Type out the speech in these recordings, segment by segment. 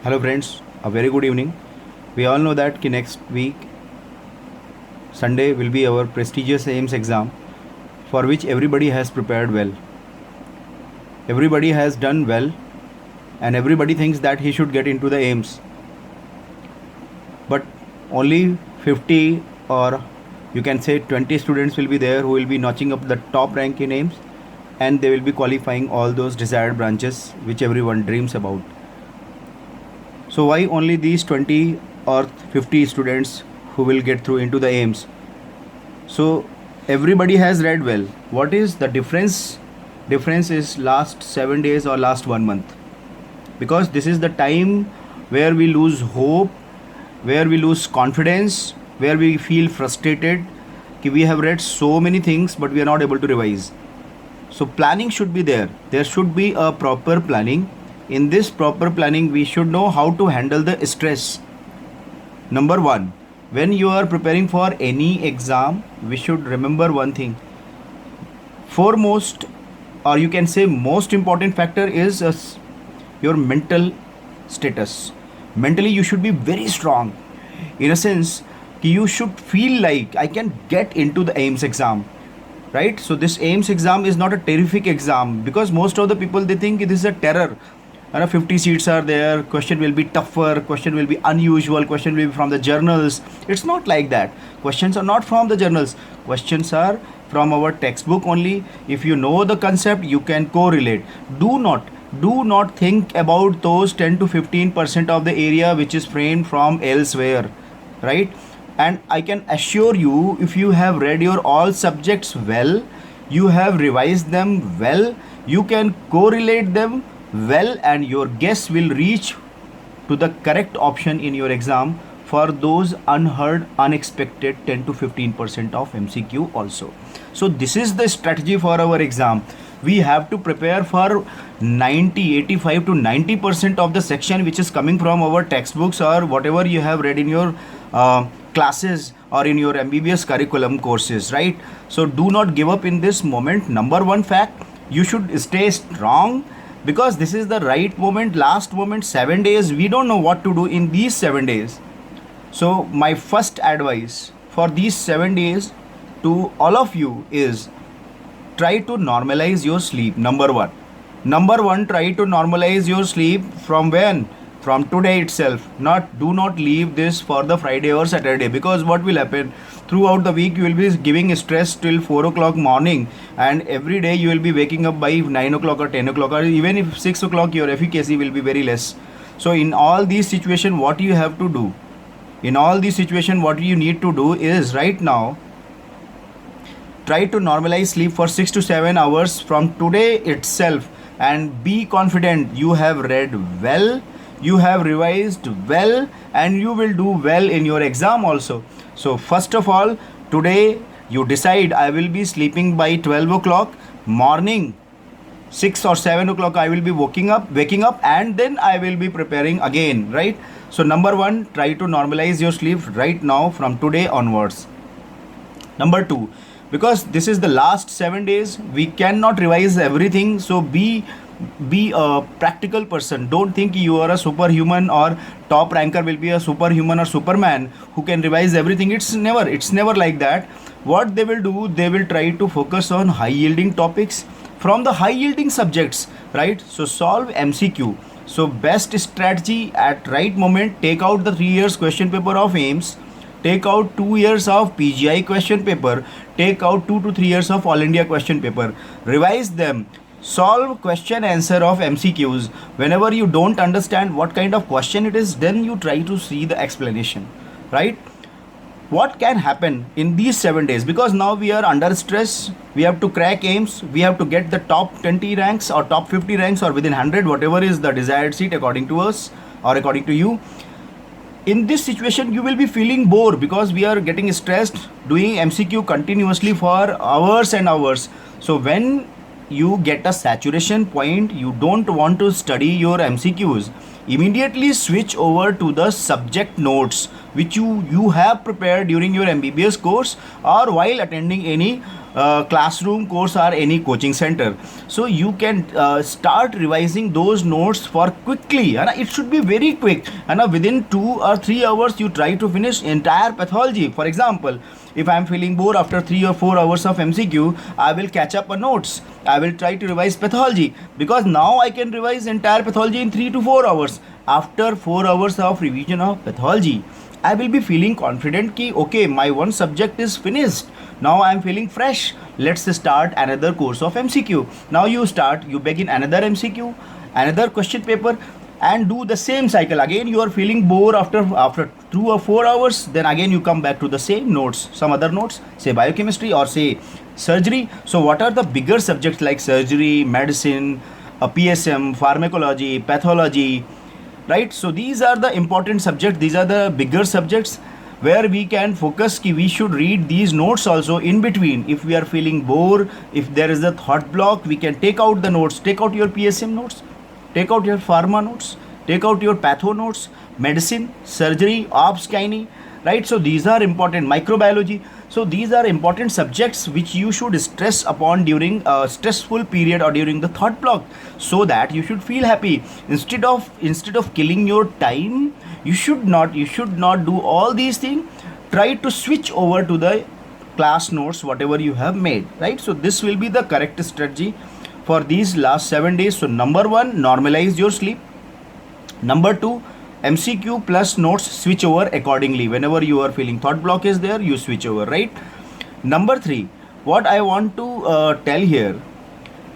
Hello friends, a very good evening. We all know that next week Sunday will be our prestigious AIIMS exam for which everybody has prepared well. Everybody has done well and everybody thinks that he should get into the AIIMS. But only 50 or you can say 20 students will be there who will be notching up the top rank in AIIMS, and they will be qualifying all those desired branches which everyone dreams about. So why only these 20 or 50 students who will get through into the AIIMS? So everybody has read well. What is the difference? Difference is last 7 days or last 1 month. Because this is the time where we lose hope, where we lose confidence, where we feel frustrated. We have read so many things but we are not able to revise. So planning should be there. There should be a proper planning. In this proper planning, we should know how to handle the stress. Number one, when you are preparing for any exam, we should remember one thing. Foremost, or you can say most important factor is your mental status. Mentally, you should be very strong. In a sense, you should feel like I can get into the AIIMS exam. Right? So this AIIMS exam is not a terrific exam, because most of the people, they think this is a terror. 50 seats are there, question will be tougher, question will be unusual, question will be from the journals. It's not like that. Questions are not from the journals. Questions are from our textbook only. If you know the concept, you can correlate. Do not think about those 10 to 15% of the area which is framed from elsewhere, right? And I can assure you, if you have read your all subjects well, you have revised them well, you can correlate them well, and your guess will reach to the correct option in your exam for those unheard, unexpected 10 to 15% of MCQ also. So this is the strategy for our exam. We have to prepare for 85 to 90% of the section which is coming from our textbooks or whatever you have read in your classes or in your MBBS curriculum courses, right? So do not give up in this moment. Number one fact, you should stay strong, because this is the right moment. Last moment, 7 days, we don't know what to do in these 7 days. So my first advice for these 7 days to all of you is, try to normalize your sleep. Number one, try to normalize your sleep. From when? From today itself. Do not leave this for the Friday or Saturday, because what will happen, throughout the week you will be giving stress till 4 o'clock morning, and every day you will be waking up by 9 o'clock or 10 o'clock, or even if 6 o'clock, your efficacy will be very less. So in all these situations, what you have to do, what you need to do is, right now, try to normalize sleep for 6 to 7 hours from today itself, and be confident. You have read well, you have revised well, and you will do well in your exam also. So first of all, today you decide, I will be sleeping by 12 o'clock morning, 6 or 7 o'clock I will be waking up, and then I will be preparing again, right? So number one, try to normalize your sleep right now from today onwards. Number two, because this is the last 7 days, we cannot revise everything. So be a practical person. Don't think you are a superhuman, or top ranker will be a superhuman or superman who can revise everything. It's never like that. What they will do, they will try to focus on high yielding topics from the high yielding subjects, right? So solve MCQ. So best strategy at right moment, take out the 3 years question paper of AIIMS, take out 2 years of PGI question paper, take out 2 to 3 years of All India question paper, revise them. Solve question answer of MCQs. Whenever you don't understand what kind of question it is, then you try to see the explanation, right? What can happen in these 7 days? Because now we are under stress, we have to crack AIIMS, we have to get the top 20 ranks or top 50 ranks or within 100, whatever is the desired seat according to us or according to you. In this situation, you will be feeling bored, because we are getting stressed doing MCQ continuously for hours and hours. So when you get a saturation point, you don't want to study your MCQs, immediately switch over to the subject notes which you have prepared during your MBBS course or while attending any classroom course or any coaching center. So you can start revising those notes for quickly, and it should be very quick, and within 2 or 3 hours you try to finish entire pathology. For example, if I am feeling bored after 3 or 4 hours of MCQ, I will catch up on notes. I will try to revise pathology, because now I can revise entire pathology in 3 to 4 hours. After 4 hours of revision of pathology, I will be feeling confident ki okay, my one subject is finished. Now I am feeling fresh. Let's start another course of MCQ. Now you begin another MCQ, another question paper, and do the same cycle again. You are feeling bored after 2 or 4 hours, then again you come back to the same notes, some other notes, say biochemistry or say surgery. So what are the bigger subjects like surgery, medicine, PSM, pharmacology, pathology, right? So these are the important subjects, these are the bigger subjects where we can focus ki we should read these notes also in between. If we are feeling bored, if there is a thought block, we can take out the notes, take out your PSM notes, take out your pharma notes, take out your patho notes, medicine, surgery, obs, gynae, right? So these are important, microbiology. So these are important subjects which you should stress upon during a stressful period or during the thought block, so that you should feel happy. Instead of killing your time, you should not do all these things. Try to switch over to the class notes whatever you have made, right? So this will be the correct strategy for these last 7 days. So number 1, normalize your sleep. Number 2, MCQ plus notes, switch over accordingly. Whenever you are feeling thought block is there, you switch over, right? Number 3, what I want to tell here,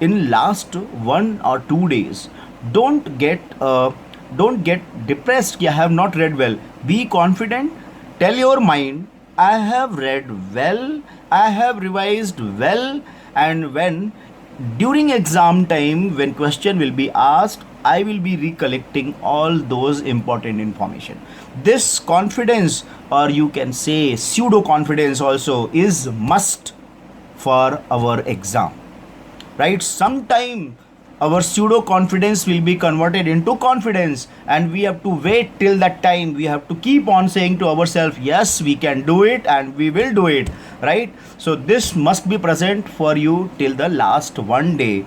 in last 1 or 2 days, don't get depressed ki I have not read well. Be confident. Tell your mind, I have read well, I have revised well, and when during exam time, when question will be asked, I will be recollecting all those important information. This confidence, or you can say pseudo confidence also, is must for our exam, right? Sometime our pseudo confidence will be converted into confidence, and we have to wait till that time. We have to keep on saying to ourselves, yes, we can do it and we will do it, right? So this must be present for you till the last 1 day.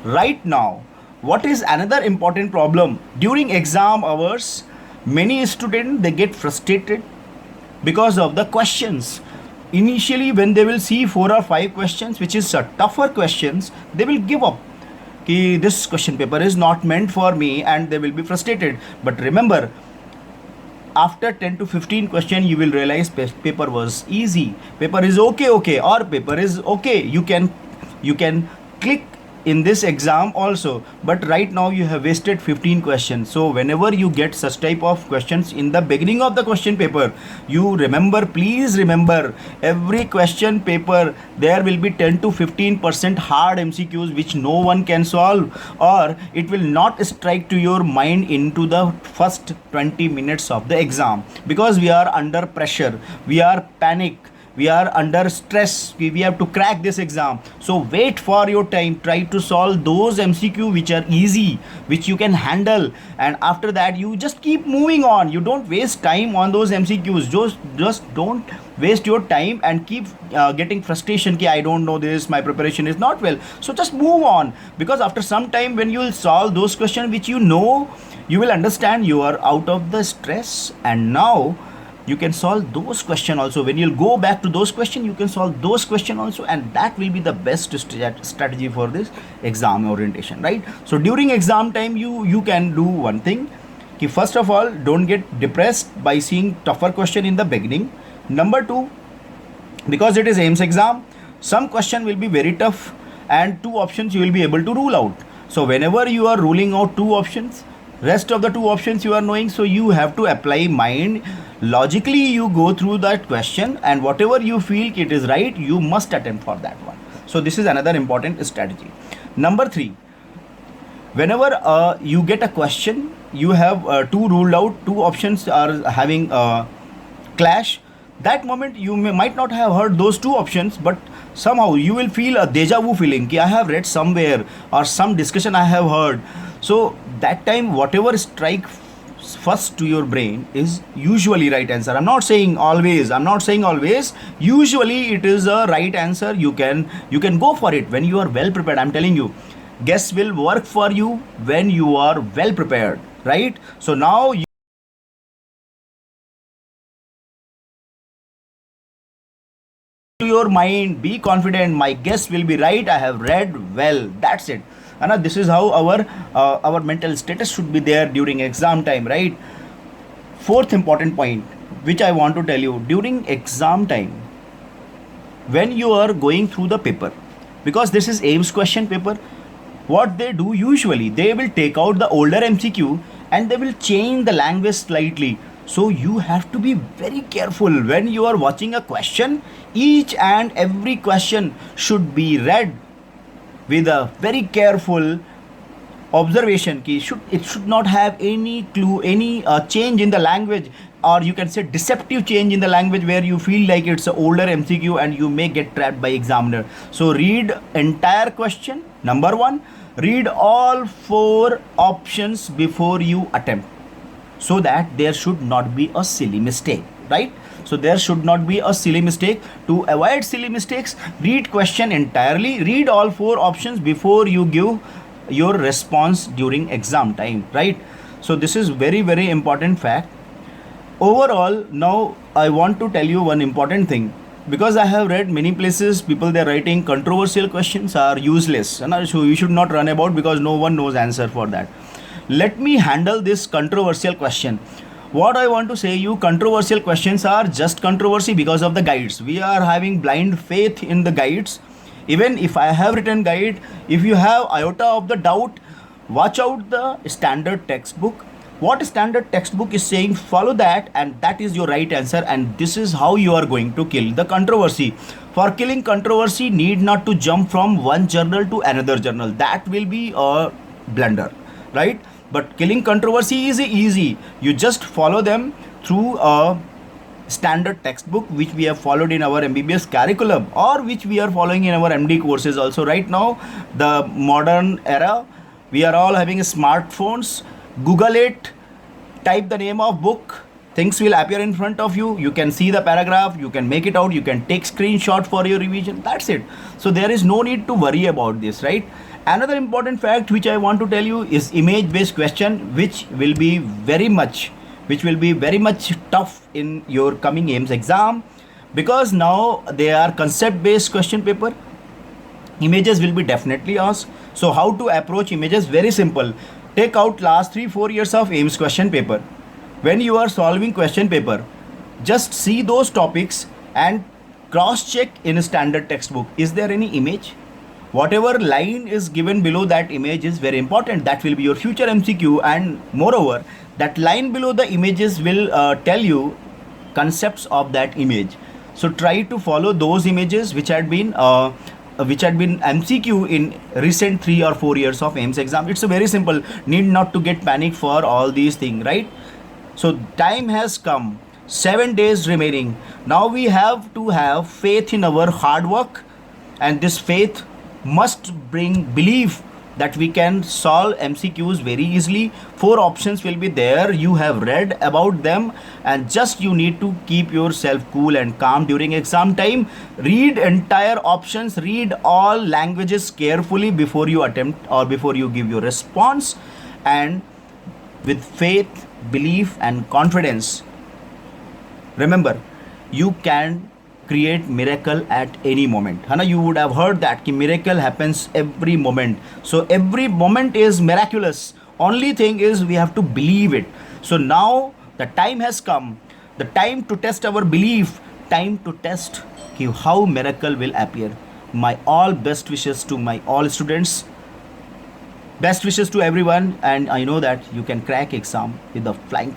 Right now, what is another important problem during exam hours? Many students, they get frustrated because of the questions. Initially, when they will see 4 or 5 questions which is tougher questions, they will give up ki this question paper is not meant for me, and they will be frustrated. But remember, after 10 to 15 question, you will realize paper was easy, paper is okay, or paper is okay. You can click in this exam also, but right now you have wasted 15 questions. So whenever you get such type of questions in the beginning of the question paper, you remember, please remember, every question paper there will be 10 to 15% hard MCQs which no one can solve, or it will not strike to your mind into the first 20 minutes of the exam, because we are under pressure, we are panic, we are under stress, we have to crack this exam. So wait for your time, try to solve those MCQ which are easy, which you can handle, and after that you just keep moving on. You don't waste time on those MCQs. Just don't waste your time and keep getting frustration ki I don't know this, my preparation is not well. So just move on, because after some time when you will solve those questions which you know, you will understand you are out of the stress, and now you can solve those questions also. When you'll go back to those questions, you can solve those questions also, and that will be the best strategy for this exam orientation, right? So during exam time, you can do one thing ki first of all, don't get depressed by seeing tougher question in the beginning. Number 2, because it is AIIMS exam, some question will be very tough, and 2 options you will be able to rule out. So whenever you are ruling out 2 options, rest of the 2 options you are knowing, so you have to apply mind. Logically you go through that question, and whatever you feel it is right, you must attempt for that one. So this is another important strategy. Number 3, whenever you get a question, you have 2 ruled out, 2 options are having clash. That moment you might not have heard those 2 options, but somehow you will feel a deja vu feeling ki I have read somewhere, or some discussion I have heard. So that time, whatever strike first to your brain is usually right answer. I'm not saying always, usually it is a right answer. You can go for it when you are well prepared. I'm telling you, guess will work for you when you are well prepared, right? So now to your mind, be confident, my guess will be right, I have read well, that's it. And this is how our mental status should be there during exam time, right? Fourth important point which I want to tell you, during exam time, when you are going through the paper, because this is AIIMS question paper, what they do usually, they will take out the older MCQ and they will change the language slightly. So you have to be very careful when you are watching a question. Each and every question should be read with a very careful observation. It should not have any clue, any change in the language, or you can say deceptive change in the language where you feel like it's an older MCQ and you may get trapped by examiner. So read entire question. Number one, read all four options before you attempt, so that there should not be a silly mistake, right? So there should not be a silly mistake. To avoid silly mistakes, read question entirely, read all four options before you give your response during exam time, right? So this is very, very important fact. Overall, now I want to tell you one important thing, because I have read many places people they're writing controversial questions are useless, and so you should not run about because no one knows answer for that. Let me handle this controversial question. What I want to say you, controversial questions are just controversy because of the guides. We are having blind faith in the guides. Even if I have written guide, if you have iota of the doubt, watch out the standard textbook. What standard textbook is saying, follow that, and that is your right answer, and this is how you are going to kill the controversy. For killing controversy, need not to jump from one journal to another journal. That will be a blunder, right? But killing controversy is easy. You just follow them through a standard textbook which we have followed in our MBBS curriculum, or which we are following in our MD courses also. Right now, the modern era, we are all having smartphones. Google it, type the name of book, things will appear in front of you. You can see the paragraph, you can make it out, you can take screenshot for your revision. That's it. So there is no need to worry about this, right? Another important fact which I want to tell you is image based question, which will be very much tough in your coming AIIMS exam, because now they are concept based question paper. Images will be definitely asked. So how to approach images? Very simple. Take out last 3-4 years of AIIMS question paper. When you are solving question paper, just see those topics and cross check in a standard textbook. Is there any image? Whatever line is given below that image is very important. That will be your future MCQ, and moreover, that line below the images will tell you concepts of that image. So try to follow those images which had been MCQ in recent 3 or 4 years of AIIMS exam. It's a very simple. Need not to get panic for all these things, right? So time has come. 7 days remaining. Now we have to have faith in our hard work, and this faith must bring belief that we can solve MCQs very easily. 4 options will be there. You have read about them, and just you need to keep yourself cool and calm during exam time. Read entire options, read all languages carefully before you attempt or before you give your response, and with faith, belief and confidence, remember, you can create miracle at any moment. Hana, you would have heard that ki miracle happens every moment. So every moment is miraculous. Only thing is we have to believe it. So now the time has come. The time to test our belief. Time to test ki how miracle will appear. My all best wishes to my all students. Best wishes to everyone, and I know that you can crack exam with the flying